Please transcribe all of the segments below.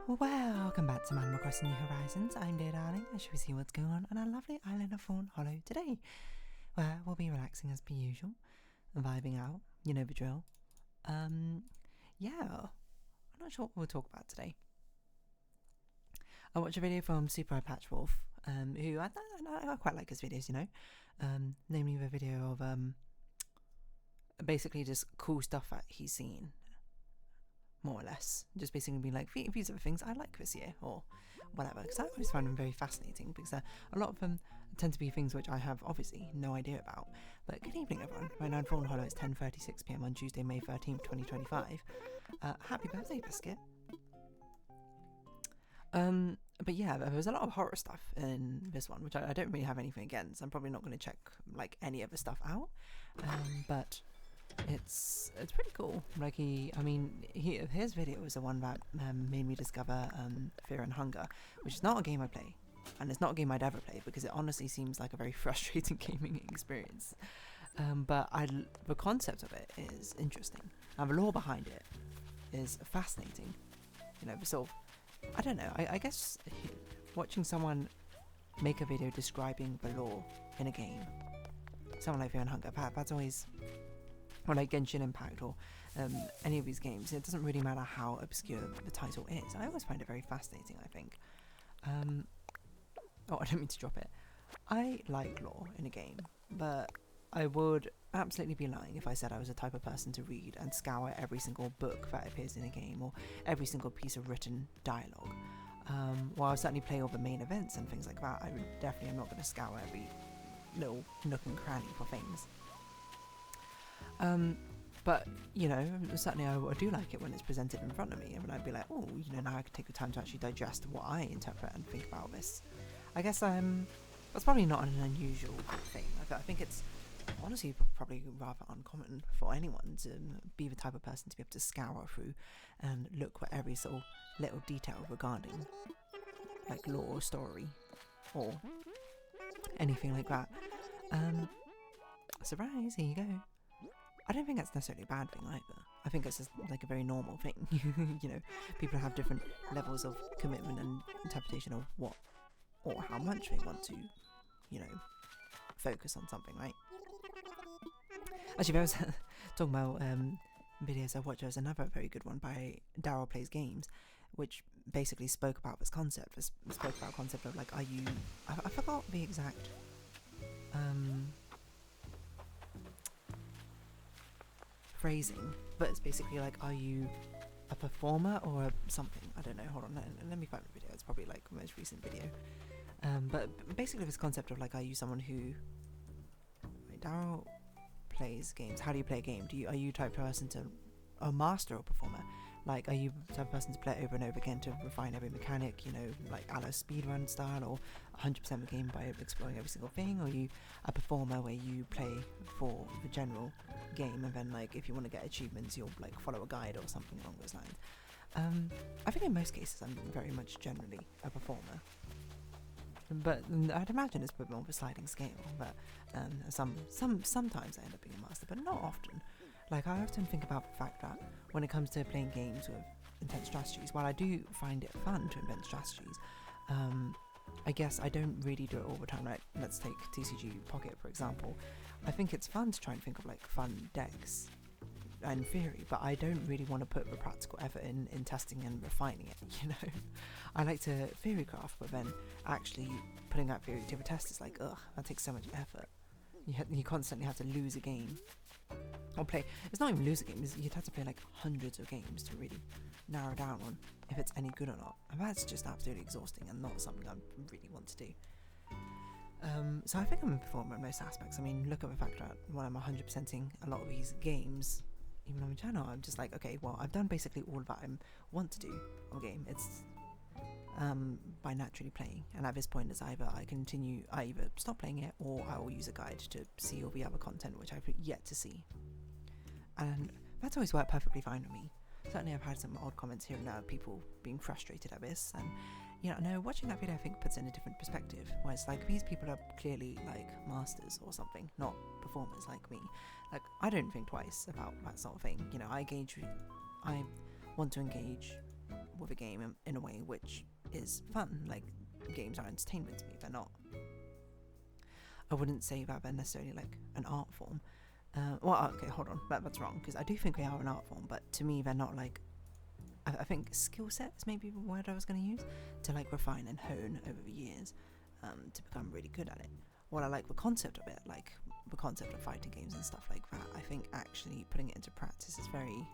Welcome back to Animal Crossing New Horizons. I'm dear darling, and shall we see what's going on our lovely island of Fawnhallow today, where we'll be relaxing as per usual, vibing out, you know the drill. Yeah, I'm not sure what we'll talk about today. I watched a video from Super Patchwolf, who I quite like his videos, you know, namely the video of basically just cool stuff that he's seen. More or less, just basically being like, these are the things I like this year, or whatever, because I always find them very fascinating, because a lot of them tend to be things which I have obviously no idea about. But good evening everyone, right now in Fawnhallow it's 10:36 PM on Tuesday, May 13th, 2025. Happy birthday, Biscuit. But yeah, there was a lot of horror stuff in this one, which I don't really have anything against. I'm probably not going to check like any of the stuff out, but it's pretty cool. Like his video was the one that made me discover Fear and Hunger, which is not a game I play, and it's not a game I'd ever play because it honestly seems like a very frustrating gaming experience. But the concept of it is interesting, and the lore behind it is fascinating. You know, the sort of, I don't know. I guess watching someone make a video describing the lore in a game, someone like Fear and Hunger, that's always. Or like Genshin Impact or any of these games, it doesn't really matter how obscure the title is. I always find it very fascinating, I think. Oh, I don't mean to drop it. I like lore in a game, but I would absolutely be lying if I said I was the type of person to read and scour every single book that appears in a game or every single piece of written dialogue. While I'll certainly play all the main events and things like that, I definitely am not going to scour every little nook and cranny for things. But, you know, certainly I do like it when it's presented in front of me, and when I'd be like, oh, you know, now I can take the time to actually digest what I interpret and think about this. I guess that's probably not an unusual thing. I think it's honestly probably rather uncommon for anyone to be the type of person to be able to scour through and look for every sort of little detail regarding like lore, story, or anything like that. Surprise, here you go. I don't think that's necessarily a bad thing either. I think it's just like a very normal thing. You know, people have different levels of commitment and interpretation of what or how much they want to, you know, focus on something, right? Actually, I was talking about videos I watched. There was another very good one by Daryl Plays Games, which basically spoke about this concept. It spoke about the concept of like, are you... I forgot the exact... phrasing, but it's basically like, are you a performer or something? I don't know, hold on, let me find the video. It's probably like the most recent video, but basically this concept of like, are you someone who, like, Daryl plays games, how do you play a game? Are you type of person to a master or performer? Like, are you the type of person to play it over and over again to refine every mechanic, you know, like a la speedrun style, or 100% the game by exploring every single thing? Or are you a performer where you play for the general game, and then like if you want to get achievements you'll like follow a guide or something along those lines? I think in most cases I'm very much generally a performer, but I'd imagine it's a bit more of a sliding scale, but sometimes I end up being a master, but not often. Like, I often think about the fact that when it comes to playing games with intense strategies, while I do find it fun to invent strategies, I guess I don't really do it all the time. Like, let's take TCG Pocket for example. I think it's fun to try and think of like fun decks in theory, but I don't really want to put the practical effort in testing and refining it, you know. I like to theory craft, but then actually putting that theory to the test is like, ugh, that takes so much effort. You constantly have to lose a game or play. It's not even lose a game, you'd have to play like hundreds of games to really narrow down on if it's any good or not, and that's just absolutely exhausting and not something I really want to do. So I think I'm a performer in most aspects. I mean, look at the fact that when I'm 100%ing a lot of these games, even on my channel, I'm just like, okay, well, I've done basically all that I want to do on a game. It's by naturally playing, and at this point it's either I either stop playing it, or I will use a guide to see all the other content which I've yet to see, and that's always worked perfectly fine with me. Certainly I've had some odd comments here and there of people being frustrated at this, and you know, watching that video I think puts it in a different perspective, where it's like, these people are clearly like masters or something, not performers like me. Like, I don't think twice about that sort of thing, you know. I want to engage with a game in a way which is fun. Like, games are entertainment to me. They're not, I wouldn't say that they're necessarily like an art form. Well, okay, hold on, that's wrong, because I do think they are an art form, but to me they're not like, I think skill set is maybe the word I was going to use, to like refine and hone over the years, to become really good at it. What I like the concept of it, like the concept of fighting games and stuff like that, I think actually putting it into practice is very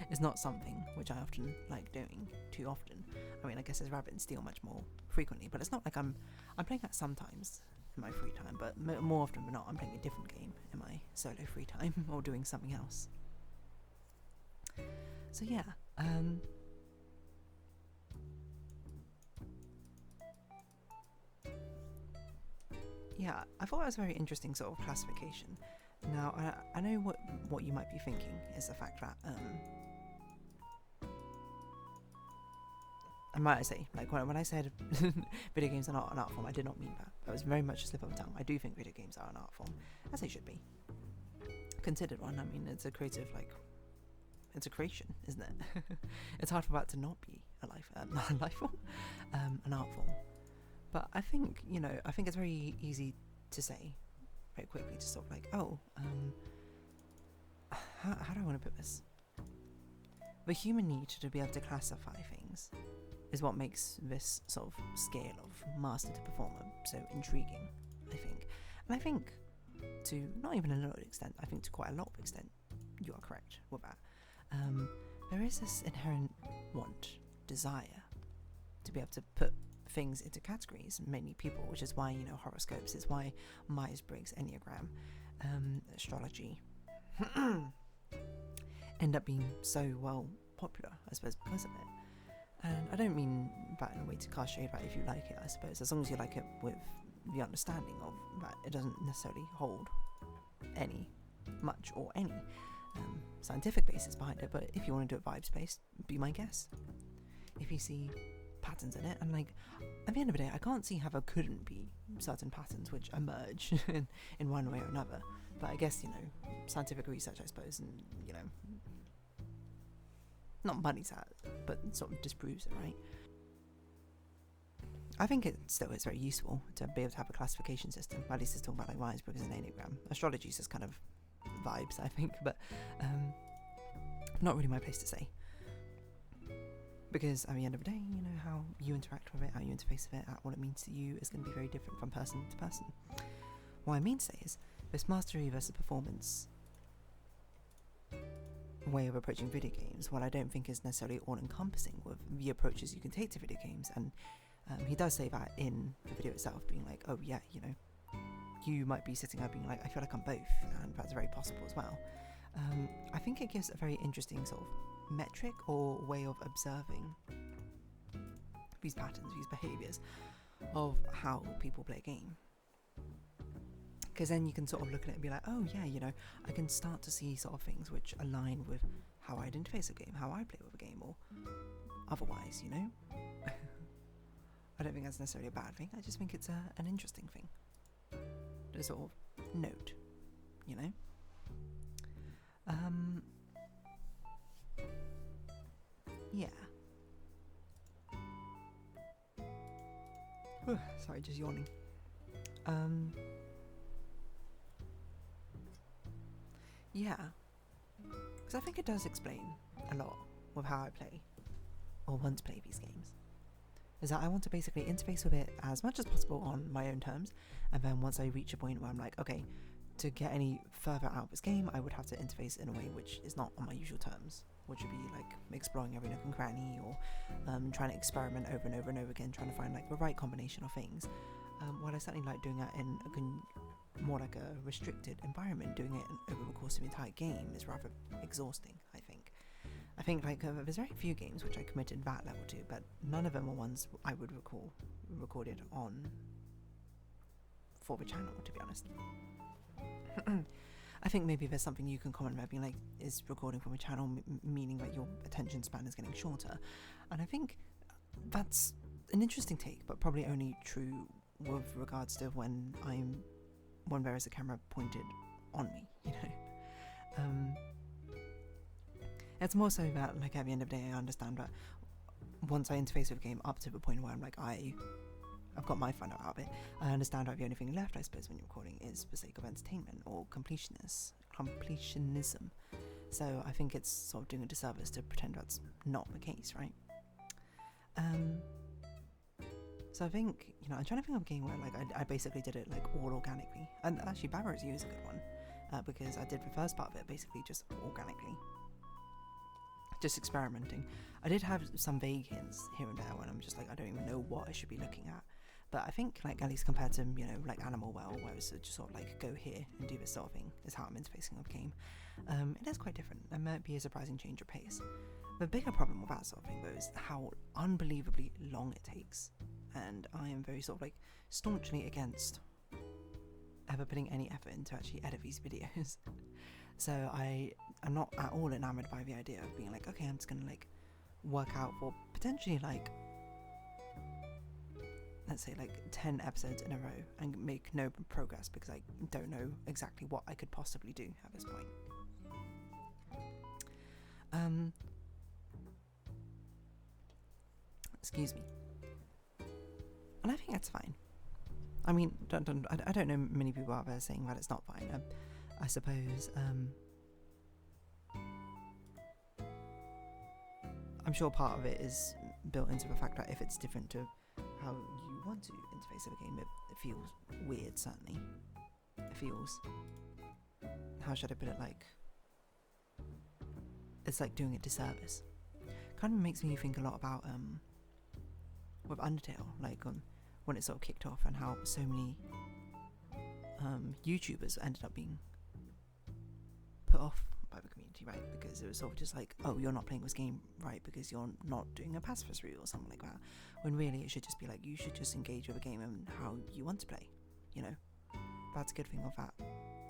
it's not something which I often like doing too often. I mean, I guess as Rabbit and Steel much more frequently, but it's not like I'm playing that sometimes in my free time, but more often than not I'm playing a different game in my solo free time or doing something else. So yeah, yeah, I thought it was a very interesting sort of classification. Now, I know what you might be thinking is the fact that, I might say, like when I said video games are not an art form, I did not mean that. That was very much a slip of the tongue. I do think video games are an art form, as they should be. Considered one. I mean, it's a creative, like, it's a creation, isn't it? It's hard for that to not be a life form, an art form. But I think, I think it's very easy to say very quickly, just sort of like, how do I want to put this? The human need to be able to classify things is what makes this sort of scale of master to performer so intriguing, I think. And I think, to not even a little extent, I think to quite a lot of extent, you are correct with that. There is this inherent desire to be able to put things into categories, many people, which is why, horoscopes, is why Myers-Briggs, Enneagram, astrology end up being so well popular, I suppose, because of it. And I don't mean that in a way to cast shade, that if you like it, I suppose, as long as you like it with the understanding of that it doesn't necessarily hold much or any scientific basis behind it, but if you want to do it vibes based, be my guest. If you see patterns in it, and like at the end of the day, I can't see how there couldn't be certain patterns which emerge in one way or another. But I guess, scientific research, I suppose, and not muddies that, but sort of disproves it, right? I think it still is very useful to be able to have a classification system. At least it's talking about like Myers-Briggs and Enneagram. Astrology is just kind of vibes, I think, but not really my place to say. Because at the end of the day, how you interact with it, how you interface with it, what it means to you is going to be very different from person to person. What I mean to say is, this mastery versus performance way of approaching video games, what I don't think is necessarily all-encompassing with the approaches you can take to video games. And he does say that in the video itself, being like, oh yeah, you might be sitting there being like, I feel like I'm both, and that's very possible as well. I think it gives a very interesting sort of metric or way of observing these patterns, these behaviours of how people play a game. Because then you can sort of look at it and be like, oh yeah, I can start to see sort of things which align with how I'd interface a game, how I play with a game, or otherwise, I don't think that's necessarily a bad thing. I just think it's an interesting thing to sort of note, yeah. Sorry, just yawning. Yeah, because I think it does explain a lot with how I play, or want to play these games. Is that I want to basically interface with it as much as possible on my own terms, and then once I reach a point where I'm like, okay, to get any further out of this game, I would have to interface in a way which is not on my usual terms, which would be like exploring every nook and cranny, or trying to experiment over and over and over again, trying to find like the right combination of things. While I certainly like doing that in more like a restricted environment, doing it over the course of the entire game is rather exhausting, I think. I think like there's very few games which I committed that level to, but none of them were ones I would recorded on for the channel, to be honest. I think maybe there's something you can comment about being like, is recording from a channel meaning that your attention span is getting shorter? And I think that's an interesting take, but probably only true with regards to when there is a camera pointed on me, It's more so that, like, at the end of the day, I understand that once I interface with a game up to the point where I'm like, I've got my fun out of it, I understand that the only thing left, I suppose, when you're recording is for sake of entertainment or completionism. So I think it's sort of doing a disservice to pretend that's not the case, right? So I think, I'm trying to think of a game where, like, I basically did it, like, all organically. And actually, Barbarous You is a good one, because I did the first part of it basically just organically. Just experimenting. I did have some vague hints here and there when I'm just like, I don't even know what I should be looking at. But I think, like, at least compared to, like Animal Well, where it's just sort of like, go here and do this sort of thing, is how I'm interfacing with the game. It is quite different, and might be a surprising change of pace. The bigger problem with that sort of thing, though, is how unbelievably long it takes. And I am very sort of, like, staunchly against ever putting any effort into actually edit these videos. So I'm not at all enamored by the idea of being like, okay, I'm just gonna, like, work out for potentially, like, let's say, like, 10 episodes in a row and make no progress because I don't know exactly what I could possibly do at this point. Excuse me. And I think that's fine. I mean, I don't know many people out there saying that it's not fine. I suppose, I'm sure part of it is built into the fact that if it's different to how you want to interface with a game, it feels weird, certainly. It feels, how should I put it, like, it's like doing a disservice. Kind of makes me think a lot about, with Undertale, like, when it sort of kicked off and how so many YouTubers ended up being put off by the community, right? Because it was sort of just like, oh, you're not playing this game right because you're not doing a pacifist route or something like that. When really it should just be like, you should just engage with a game and how you want to play, That's a good thing of that.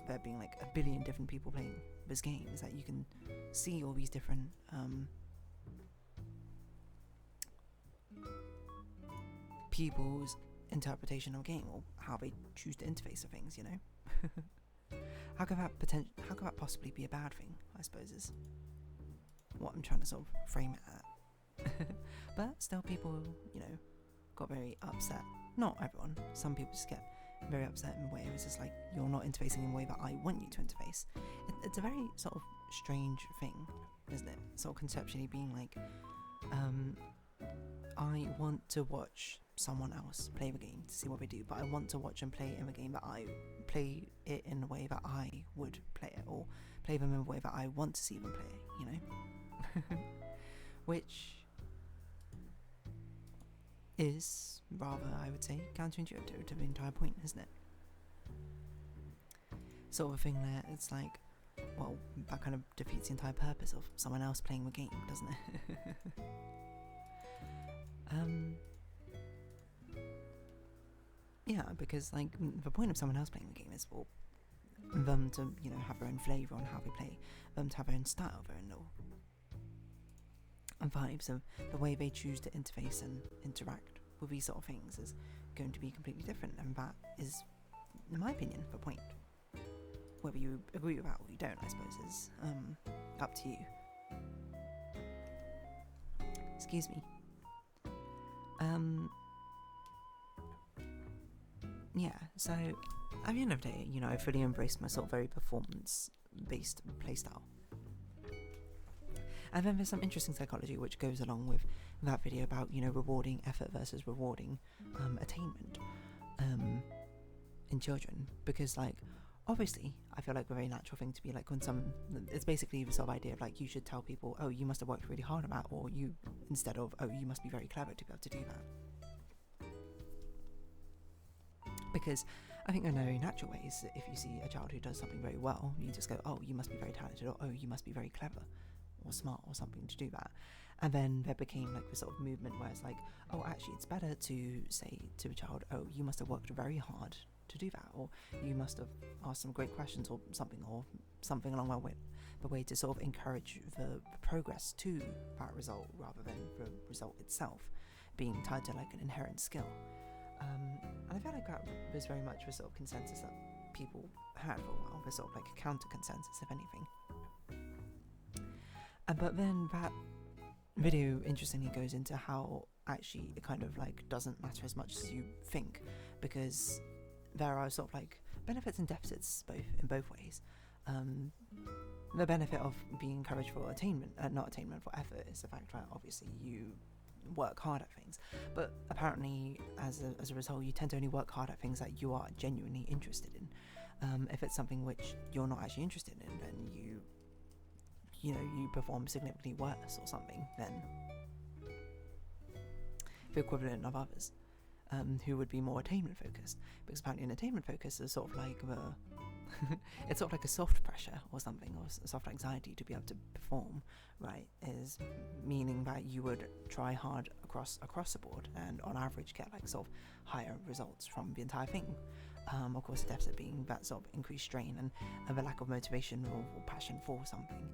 There being like a billion different people playing this game is that you can see all these different people's interpretation of a game or how they choose to interface with things, How could that possibly be a bad thing, I suppose, is what I'm trying to sort of frame it at. But still, people, got very upset. Not everyone. Some people just get very upset in a way. It's just like, you're not interfacing in a way that I want you to interface. It's a very sort of strange thing, isn't it? Sort of conceptually being like, I want to watch someone else play the game to see what they do, but I want to watch and play in the game that I play it in the way that I would play it, or play them in the way that I want to see them play it, Which is rather, I would say, counterintuitive to the entire point, isn't it? Sort of a thing there, it's like, well, that kind of defeats the entire purpose of someone else playing the game, doesn't it? Yeah, because, like, the point of someone else playing the game is for them to, have their own flavour on how they play, them to have their own style, their own vibes, of the way they choose to interface and interact with these sort of things is going to be completely different, and that is, in my opinion, the point. Whether you agree with that or you don't, I suppose, is up to you. Excuse me. Yeah, so at the end of the day, I fully embraced my sort of very performance-based playstyle. And then there's some interesting psychology which goes along with that video about, rewarding effort versus rewarding attainment in children. Because, like, obviously, I feel like a very natural thing to be like when it's basically the sort of idea of like, you should tell people, oh, you must have worked really hard on that, or instead of, oh, you must be very clever to be able to do that. Because I think in very natural ways, if you see a child who does something very well, you just go, oh, you must be very talented, or oh, you must be very clever or smart or something to do that. And then there became like this sort of movement where it's like, oh, actually it's better to say to a child, oh, you must have worked very hard to do that, or you must have asked some great questions or something along the way to sort of encourage the progress to that result rather than the result itself being tied to like an inherent skill. And I feel like that was very much the sort of consensus that people had for a while, the sort of like a counter consensus, if anything. But then that video interestingly goes into how actually it kind of like doesn't matter as much as you think, because there are sort of like benefits and deficits in both ways. The benefit of being encouraged for attainment, not attainment, for effort, is the fact that obviously you work hard at things, but apparently as a result you tend to only work hard at things that you are genuinely interested in. If it's something which you're not actually interested in, then you perform significantly worse or something than the equivalent of others who would be more attainment focused, because apparently an attainment focus is sort of like it's sort of like a soft pressure or something, or soft anxiety to be able to perform, right? Is meaning that you would try hard across the board and on average get like sort of higher results from the entire thing. Of course, the deficit being that sort of increased strain and the lack of motivation or passion for something.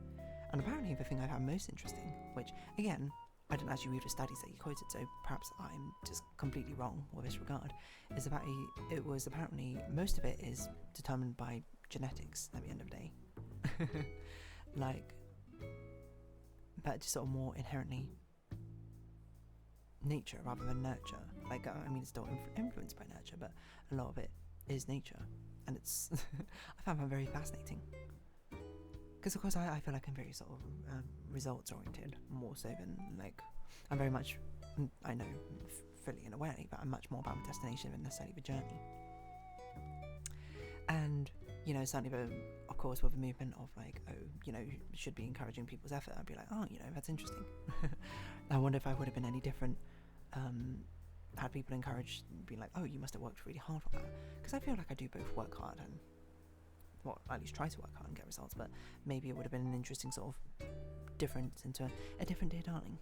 And apparently the thing I found most interesting, which again I didn't actually read the studies that you quoted, so perhaps I'm just completely wrong with this regard, is that it was apparently most of it is determined by genetics at the end of the day. Like, but just sort of more inherently nature rather than nurture. Like, I mean, it's still influenced by nurture, but a lot of it is nature, and it's I found that very fascinating. Because of course I feel like I'm very sort of results oriented, more so than like, I'm very much, I know fully and awarely, but I'm much more about the destination than necessarily the journey. And certainly of course with the movement of like, should be encouraging people's effort, I'd be like, oh, that's interesting. I wonder if I would have been any different had people encouraged, being like, oh, you must have worked really hard for that, because I feel like I do both work hard and at least try to work hard and get results, but maybe it would have been an interesting sort of difference into a different day, darling,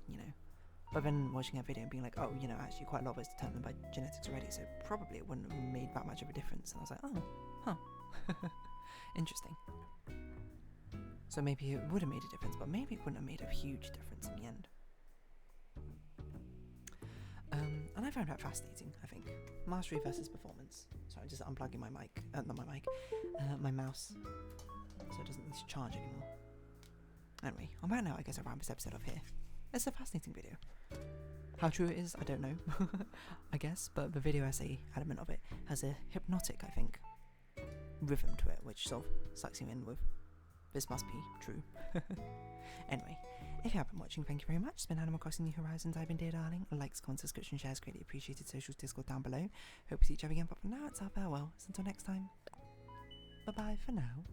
But then watching a video and being like, oh, actually quite a lot of it's determined by genetics already, so probably it wouldn't have made that much of a difference. And I was like, oh, huh, interesting. So maybe it would have made a difference, but maybe it wouldn't have made a huge difference in the end. And I found that fascinating, I think. Mastery versus performance. Sorry, I'm just unplugging my mic, my mouse, so it doesn't need to charge anymore. Anyway, on that note, I guess I'll round this episode off here. It's a fascinating video. How true it is, I don't know, I guess, but the video essay element of it has a hypnotic, I think, rhythm to it, which sort of sucks you in with, this must be true. Anyway, if you have been watching, thank you very much. It's been Animal Crossing New Horizons. I've been Dear Darling. Likes, comments, subscription, shares, greatly appreciated. Socials, Discord down below. Hope to see each other again, but for now, it's our farewell. So until next time, bye-bye for now.